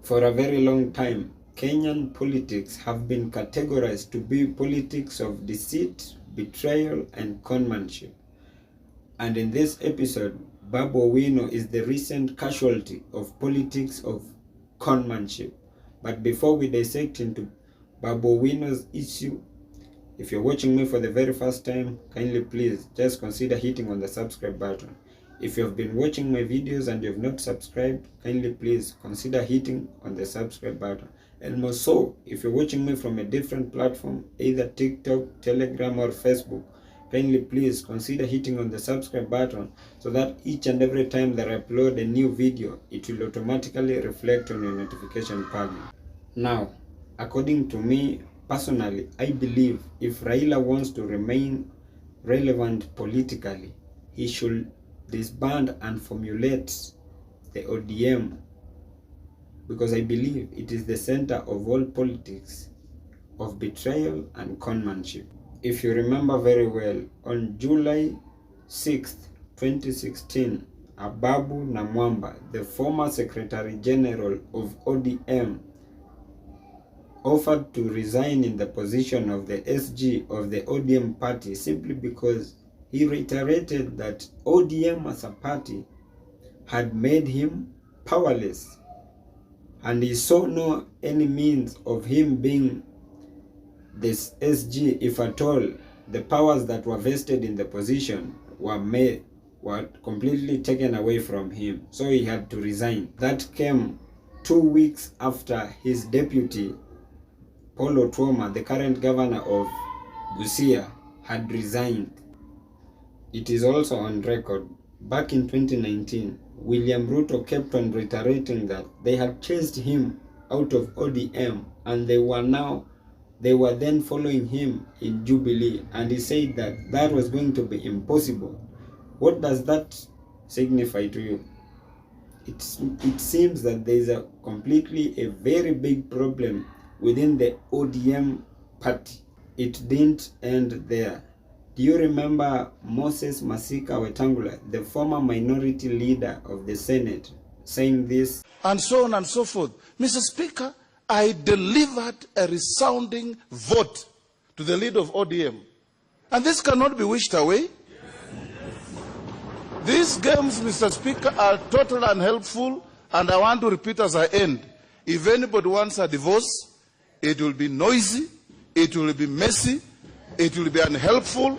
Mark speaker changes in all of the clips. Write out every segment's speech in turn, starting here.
Speaker 1: For a very long time, Kenyan politics have been categorized to be politics of deceit, betrayal, and conmanship. And in this episode, Babu Owino is the recent casualty of politics of conmanship. But before we dissect into Babu Owino's issue, if you're watching me for the very first time, kindly please just consider hitting on the subscribe button. If you have been watching my videos and you have not subscribed, kindly please consider hitting on the subscribe button. And more so, if you're watching me from a different platform, either TikTok, Telegram, or Facebook, kindly please consider hitting on the subscribe button so that each and every time that I upload a new video, it will automatically reflect on your notification panel. Now, according to me, personally, I believe if Raila wants to remain relevant politically, he should disband and formulate the ODM, because I believe it is the center of all politics of betrayal and conmanship. If you remember very well, on July 6th, 2016, Babu Namwamba, the former Secretary General of ODM, offered to resign in the position of the SG of the ODM party simply because he reiterated that ODM as a party had made him powerless, and he saw no any means of him being this SG if at all the powers that were vested in the position were completely taken away from him. So he had to resign. That came 2 weeks after his deputy Paul Otuoma, the current governor of Busia, had resigned. It is also on record. Back in 2019, William Ruto kept on reiterating that they had chased him out of ODM and they were then following him in Jubilee, and he said that that was going to be impossible. What does that signify to you? It seems that there is a very big problem within the ODM party. It didn't end there. Do you remember Moses Masika Wetangula, the former minority leader of the Senate, saying this?
Speaker 2: And so on and so forth. Mr. Speaker, I delivered a resounding vote to the leader of ODM. And this cannot be wished away. These games, Mr. Speaker, are totally unhelpful, and I want to repeat as I end. If anybody wants a divorce, it will be noisy, it will be messy, it will be unhelpful,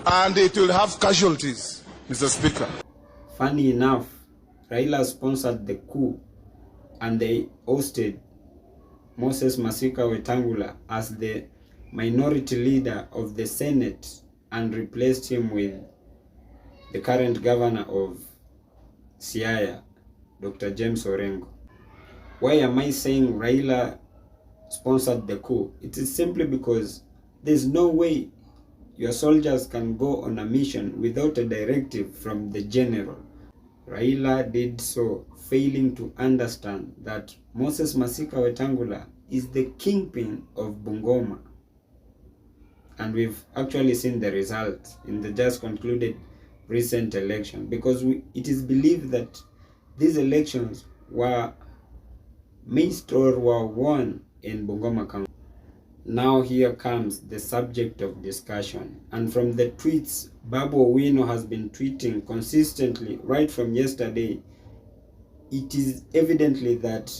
Speaker 2: and it will have casualties, Mr. Speaker.
Speaker 1: Funny enough, Raila sponsored the coup, and they hosted Moses Masika Wetangula as the minority leader of the Senate and replaced him with the current governor of Siaya, Dr. James Orengo. Why am I saying Raila sponsored the coup? It is simply because there's no way your soldiers can go on a mission without a directive from the general. Raila did so, failing to understand that Moses Masika Wetangula is the kingpin of Bungoma. And we've actually seen the results in the just concluded recent election, because it is believed that these elections were missed or were won in Bungoma County. Now here comes the subject of discussion, and from the tweets Babu Owino has been tweeting consistently right from yesterday, it is evidently that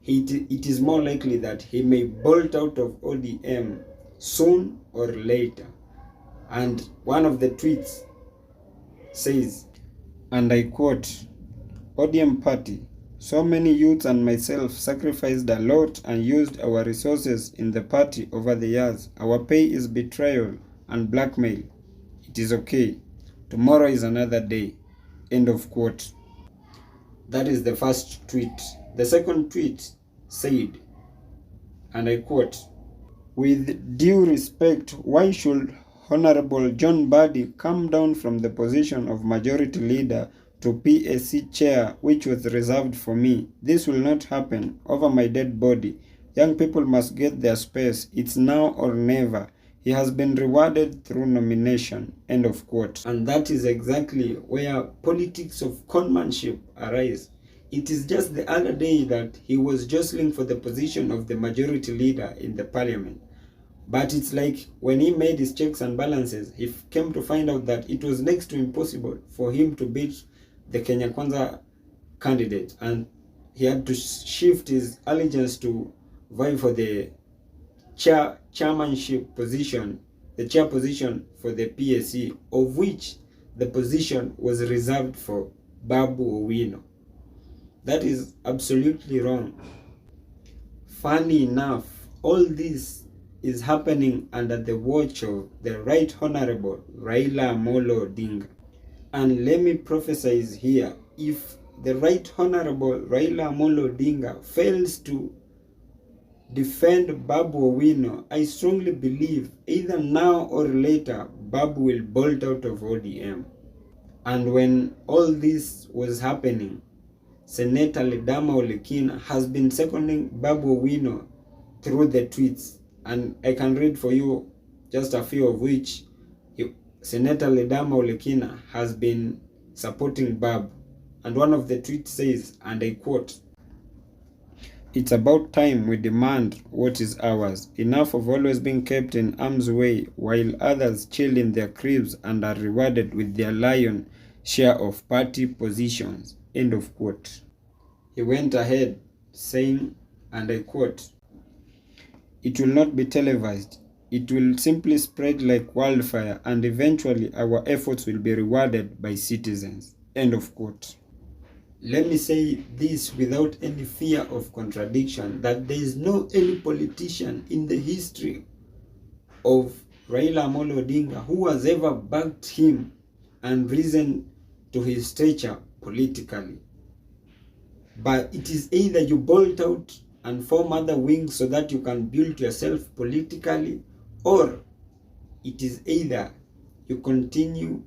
Speaker 1: it is more likely that he may bolt out of ODM soon or later. And one of the tweets says, and I quote, "ODM party, so many youths and myself sacrificed a lot and used our resources in the party over the years. Our pay is betrayal and blackmail. It is okay. Tomorrow is another day." End of quote. That is the first tweet. The second tweet said, and I quote, "With due respect, why should Honorable John Badi come down from the position of majority leader to PAC chair, which was reserved for me? This will not happen over my dead body. Young people must get their space. It's now or never. He has been rewarded through nomination." End of quote. And that is exactly where politics of conmanship arise. It is just the other day that he was jostling for the position of the majority leader in the parliament. But it's like when he made his checks and balances, he came to find out that it was next to impossible for him to beat the Kenya Kwanza candidate, and he had to shift his allegiance to vie for the chairmanship position, the chair position for the PSC, of which the position was reserved for Babu Owino. That is absolutely wrong. Funny enough, all this is happening under the watch of the Right Honorable Raila Amolo Odinga. And let me prophesy here, if the Right Honorable Raila Amolo Odinga fails to defend Babu Owino, I strongly believe either now or later Babu will bolt out of ODM. And when all this was happening, Senator Ledama Olekina has been seconding Babu Owino through the tweets, and I can read for you just a few of which. Senator Ledama Olekina has been supporting Babu, and one of the tweets says, and I quote, "It's about time we demand what is ours. Enough of always being kept in harm's way while others chill in their cribs and are rewarded with their lion share of party positions." End of quote. He went ahead saying, and I quote, "It will not be televised. It will simply spread like wildfire, and eventually our efforts will be rewarded by citizens." End of quote. Let me say this without any fear of contradiction, that there is no any politician in the history of Raila Amolo Odinga who has ever backed him and risen to his stature politically. But it is either you bolt out and form other wings so that you can build yourself politically, or it is either you continue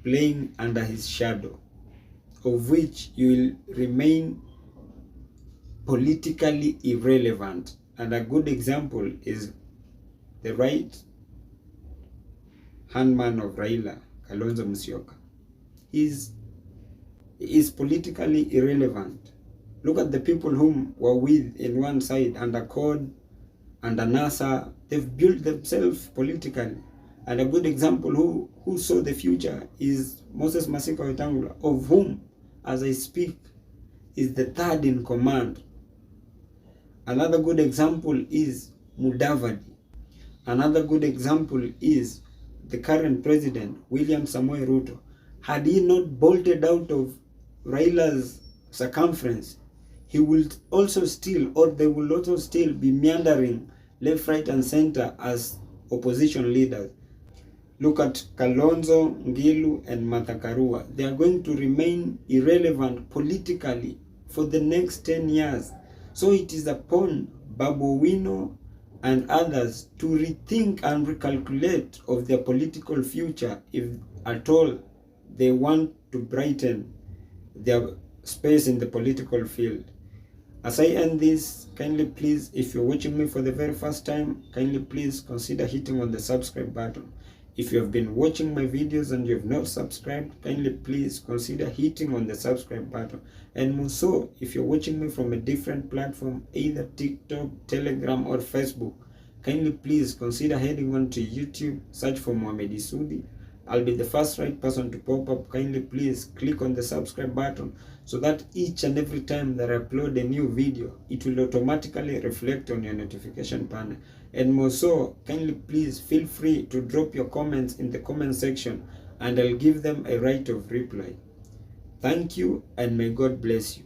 Speaker 1: playing under his shadow, of which you will remain politically irrelevant. And a good example is the right handman of Raila, Kalonzo Musyoka. He is politically irrelevant. Look at the people whom were with in one side, under CORD, under NASA. They've built themselves politically. And a good example who saw the future is Moses Masika Wetangula, of whom, as I speak, is the third in command. Another good example is Mudavadi. Another good example is the current president, William Samoei Ruto. Had he not bolted out of Raila's circumference, he will also still, or they will also still be meandering left, right, and center as opposition leaders. Look at Kalonzo, Ngilu, and Martha Karua. They are going to remain irrelevant politically for the next 10 years. So it is upon Babu Owino and others to rethink and recalculate of their political future, if at all they want to brighten their space in the political field. As I end this, kindly please, if you're watching me for the very first time, kindly please consider hitting on the subscribe button. If you have been watching my videos and you have not subscribed, kindly please consider hitting on the subscribe button. And more so, if you're watching me from a different platform, either TikTok, Telegram, or Facebook, kindly please consider heading on to YouTube, search for Mohamed Isudi. I'll be the first right person to pop up. Kindly please click on the subscribe button so that each and every time that I upload a new video, it will automatically reflect on your notification panel. And more so, kindly please feel free to drop your comments in the comment section and I'll give them a right of reply. Thank you, and may God bless you.